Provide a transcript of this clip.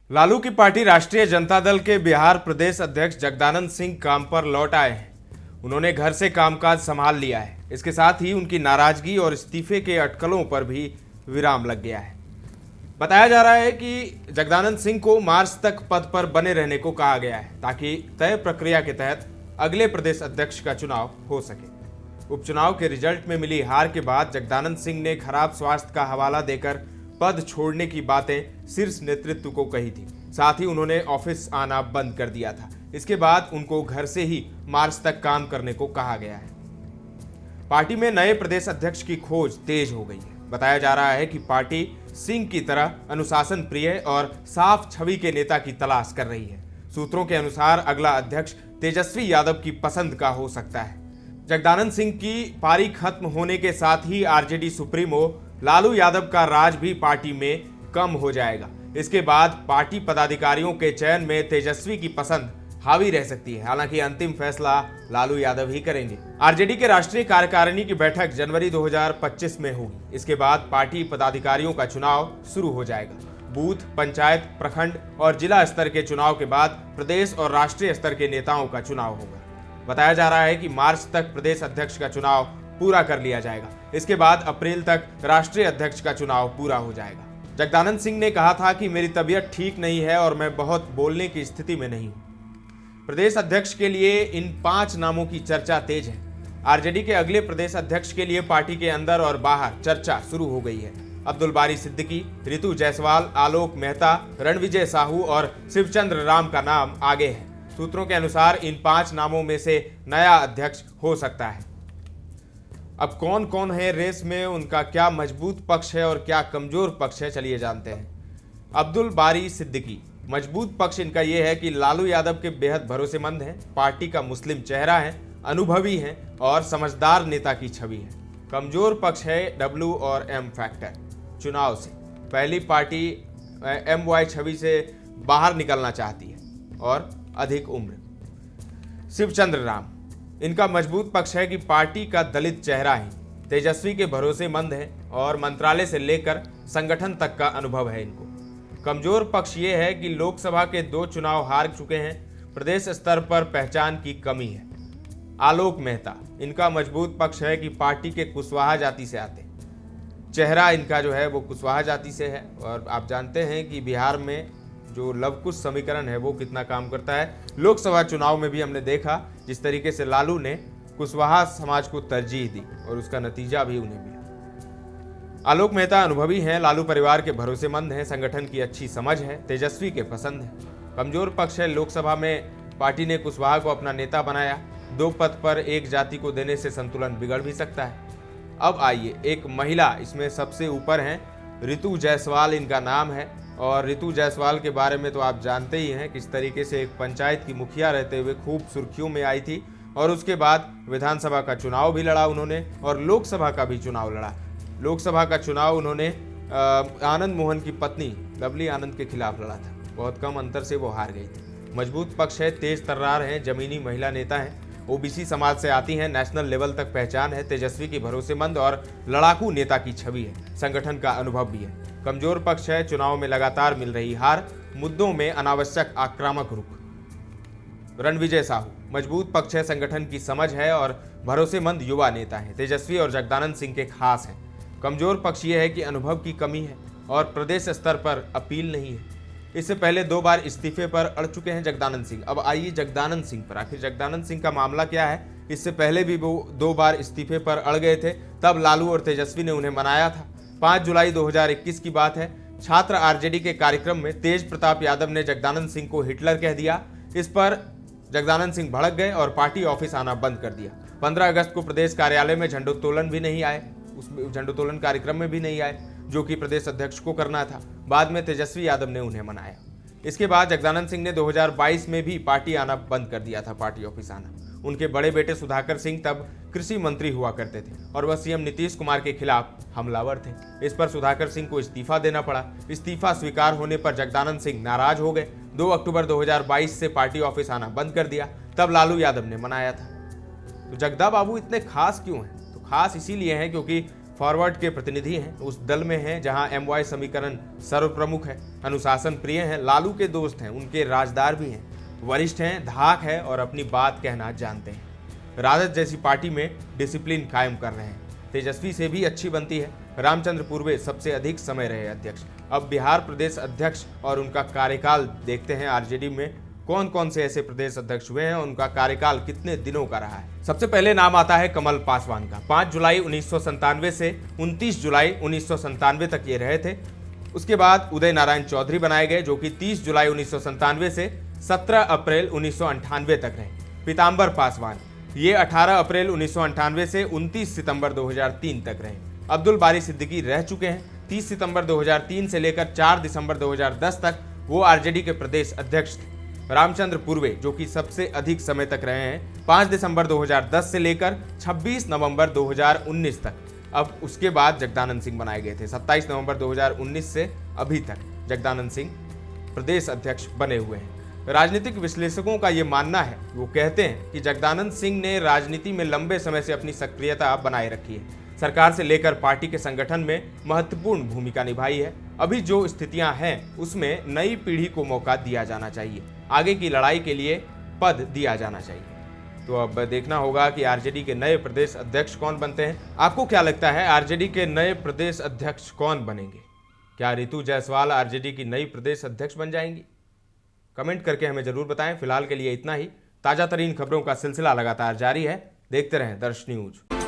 लालू की पार्टी राष्ट्रीय जनता दल के बिहार प्रदेश अध्यक्ष जगदानंद सिंह काम पर लौट आए हैं। उन्होंने घर से कामकाज संभाल लिया है। इसके साथ ही उनकी नाराजगी और इस्तीफे के अटकलों पर भी विराम लग गया है। बताया जा रहा है कि जगदानंद सिंह को मार्च तक पद पर बने रहने को कहा गया है ताकि तय प्रक्रिया के तहत अगले प्रदेश अध्यक्ष का चुनाव हो सके। उपचुनाव के रिजल्ट में मिली हार के बाद जगदानंद सिंह ने खराब स्वास्थ्य का हवाला देकर पद छोड़ने की बातें शीर्ष नेतृत्व को कही थी। साथ ही उन्होंने ऑफिस आना बंद कर दिया था। इसके बाद उनको घर से ही मार्च तक काम करने को कहा गया है। पार्टी में नए प्रदेश अध्यक्ष की खोज तेज हो गई है। बताया जा रहा है कि पार्टी सिंह की तरह अनुशासन प्रिय और साफ छवि के नेता की तलाश कर रही है। सूत्रों के अनुसार अगला अध्यक्ष तेजस्वी यादव की पसंद का हो सकता है। जगदानंद सिंह की पारी खत्म होने के साथ ही आरजेडी सुप्रीमो लालू यादव का राज भी पार्टी में कम हो जाएगा। इसके बाद पार्टी पदाधिकारियों के चयन में तेजस्वी की पसंद हावी रह सकती है। हालांकि अंतिम फैसला लालू यादव ही करेंगे। आरजेडी के राष्ट्रीय कार्यकारिणी की बैठक जनवरी 2025 में होगी। इसके बाद पार्टी पदाधिकारियों का चुनाव शुरू हो जाएगा। बूथ, पंचायत, प्रखंड और जिला स्तर के चुनाव के बाद प्रदेश और राष्ट्रीय स्तर के नेताओं का चुनाव होगा। बताया जा रहा है कि मार्च तक प्रदेश अध्यक्ष का चुनाव पूरा कर लिया जाएगा। इसके बाद अप्रैल तक राष्ट्रीय अध्यक्ष का चुनाव पूरा हो जाएगा। जगदानंद सिंह ने कहा था कि मेरी तबीयत ठीक नहीं है और मैं बहुत बोलने की स्थिति में नहीं हूं। प्रदेश अध्यक्ष के लिए इन 5 नामों की चर्चा तेज है। आरजेडी के अगले प्रदेश अध्यक्ष के लिए पार्टी के अंदर और बाहर चर्चा शुरू हो गई है। अब्दुल बारी सिद्दीकी, रितु जायसवाल, आलोक मेहता, रणविजय साहू और शिवचंद्र राम का नाम आगे है। सूत्रों के अनुसार इन 5 नामों में से नया अध्यक्ष हो सकता है। अब कौन कौन है रेस में, उनका क्या मजबूत पक्ष है और क्या कमजोर पक्ष है, चलिए जानते हैं। अब्दुल बारी सिद्दीकी, मजबूत पक्ष इनका यह है कि लालू यादव के बेहद भरोसेमंद हैं, पार्टी का मुस्लिम चेहरा है, अनुभवी हैं और समझदार नेता की छवि है। कमजोर पक्ष है W और M फैक्टर। चुनाव से पहली पार्टी MY छवि से बाहर निकलना चाहती है और अधिक उम्र। शिवचंद्र राम, इनका मजबूत पक्ष है कि पार्टी का दलित चेहरा है, तेजस्वी के भरोसेमंद है और मंत्रालय से लेकर संगठन तक का अनुभव है इनको। कमजोर पक्ष ये है कि लोकसभा के 2 चुनाव हार चुके हैं, प्रदेश स्तर पर पहचान की कमी है। आलोक मेहता, इनका मजबूत पक्ष है कि पार्टी के कुशवाहा जाति से आते हैं। चेहरा इनका जो है वो कुशवाहा जाति से है और आप जानते हैं कि बिहार में जो लवकुश समीकरण है वो कितना काम करता है। लोकसभा चुनाव में भी हमने देखा जिस तरीके से लालू ने कुशवाहा समाज को तरजीह दी और उसका नतीजा भी उन्हें मिला। आलोक मेहता अनुभवी हैं, लालू परिवार के भरोसेमंद हैं, संगठन की अच्छी समझ है, तेजस्वी के पसंद है। कमजोर पक्ष है, लोकसभा में पार्टी ने कुशवाहा को अपना नेता बनाया। 2 पद पर एक जाति को देने से संतुलन बिगड़ भी सकता है। अब आइए, एक महिला इसमें सबसे ऊपर हैं, रितु जायसवाल इनका नाम है। और रितु जायसवाल के बारे में तो आप जानते ही हैं किस तरीके से एक पंचायत की मुखिया रहते हुए खूब सुर्खियों में आई थी और उसके बाद विधानसभा का चुनाव भी लड़ा उन्होंने और लोकसभा का भी चुनाव लड़ा। लोकसभा का चुनाव उन्होंने आनंद मोहन की पत्नी लवली आनंद के खिलाफ लड़ा था। बहुत कम अंतर से वो हार गई थी। मजबूत पक्ष है, तेज तर्रार हैं, जमीनी महिला नेता हैं, OBC समाज से आती हैं, नेशनल लेवल तक पहचान है, तेजस्वी की भरोसेमंद और लड़ाकू नेता की छवि है, संगठन का अनुभव भी है। कमजोर पक्ष है, चुनाव में लगातार मिल रही हार, मुद्दों में अनावश्यक आक्रामक रुख। रणविजय साहू, मजबूत पक्ष है, संगठन की समझ है और भरोसेमंद युवा नेता है, तेजस्वी और जगदानंद सिंह के खास हैं। कमजोर पक्ष ये है कि अनुभव की कमी है और प्रदेश स्तर पर अपील नहीं है। इससे पहले 2 बार इस्तीफे पर अड़ चुके हैं जगदानंद सिंह। अब आइए जगदानंद सिंह पर, आखिर जगदानंद सिंह का मामला क्या है। इससे पहले भी वो 2 बार इस्तीफे पर अड़ गए थे, तब लालू और तेजस्वी ने उन्हें मनाया था। 5 जुलाई 2021 की बात है। छात्र आरजेडी के कार्यक्रम में तेज प्रताप यादव ने जगदानंद सिंह को हिटलर कह दिया। इस पर जगदानंद सिंह भड़क गए और पार्टी ऑफिस आना बंद कर दिया। 15 अगस्त को प्रदेश कार्यालय में झंडोत्तोलन भी नहीं आए, उसमें झंडोत्तोलन कार्यक्रम में भी नहीं आए जो कि प्रदेश अध्यक्ष को करना था। बाद में तेजस्वी यादव ने उन्हें मनाया। इसके बाद जगदानंद सिंह ने 2022 में भी पार्टी आना बंद कर दिया था, पार्टी ऑफिस आना। उनके बड़े बेटे सुधाकर सिंह तब कृषि मंत्री हुआ करते थे और वह सीएम नीतीश कुमार के खिलाफ हमलावर थे। इस पर सुधाकर सिंह को इस्तीफा देना पड़ा। इस्तीफा स्वीकार होने पर जगदानंद सिंह नाराज हो गए। 2 अक्टूबर 2022 से पार्टी ऑफिस आना बंद कर दिया। तब लालू यादव ने मनाया था। तो जगदा बाबू इतने खास क्यों हैं? तो खास इसीलिए हैं क्योंकि फॉरवर्ड के प्रतिनिधि हैं, उस दल में हैं जहां एमवाई समीकरण सर्वप्रमुख है, अनुशासन प्रिय हैं, लालू के दोस्त हैं, उनके राजदार भी हैं, वरिष्ठ हैं, धाक है और अपनी बात कहना जानते हैं। राजद जैसी पार्टी में डिसिप्लिन कायम कर रहे हैं। तेजस्वी से भी अच्छी बनती है। रामचंद्र पूर्वे सबसे अधिक समय रहे अध्यक्ष। अब बिहार प्रदेश अध्यक्ष और उनका कार्यकाल देखते हैं। आरजेडी में कौन कौन से ऐसे प्रदेश अध्यक्ष हुए हैं और उनका कार्यकाल कितने दिनों का रहा है। सबसे पहले नाम आता है कमल पासवान का। 5 जुलाई 1997 से 29 जुलाई 1997 तक ये रहे थे। उसके बाद उदय नारायण चौधरी बनाए गए, जो कि 30 जुलाई 1997 से 17 अप्रैल 1998 तक रहे। पीताम्बर पासवान, ये 18 अप्रैल 1998 से 29 सितंबर 2003 तक रहे। अब्दुल बारी सिद्दीकी रह चुके हैं। 30 सितंबर 2003 से लेकर 4 दिसंबर 2010 तक वो आरजेडी के प्रदेश अध्यक्ष थे। रामचंद्र पूर्वे, जो कि सबसे अधिक समय तक रहे हैं, 5 दिसंबर 2010 से लेकर 26 नवंबर 2019 तक। अब उसके बाद जगदानंद सिंह बनाए गए थे। 27 नवंबर 2019 से अभी तक जगदानंद सिंह प्रदेश अध्यक्ष बने हुए हैं। राजनीतिक विश्लेषकों का ये मानना है, वो कहते हैं कि जगदानंद सिंह ने राजनीति में लंबे समय से अपनी सक्रियता बनाए रखी है। सरकार से लेकर पार्टी के संगठन में महत्वपूर्ण भूमिका निभाई है। अभी जो स्थितियां हैं उसमें नई पीढ़ी को मौका दिया जाना चाहिए। आगे की लड़ाई के लिए पद दिया जाना चाहिए। तो अब देखना होगा कि आरजेडी के नए प्रदेश अध्यक्ष कौन बनते हैं। आपको क्या लगता है, आरजेडी के नए प्रदेश अध्यक्ष कौन बनेंगे? क्या रितु जायसवाल आरजेडी की नई प्रदेश अध्यक्ष बन जाएंगी? कमेंट करके हमें जरूर बताएं। फिलहाल के लिए इतना ही। ताजा तरीन खबरों का सिलसिला लगातार जारी है। देखते रहें दर्श न्यूज।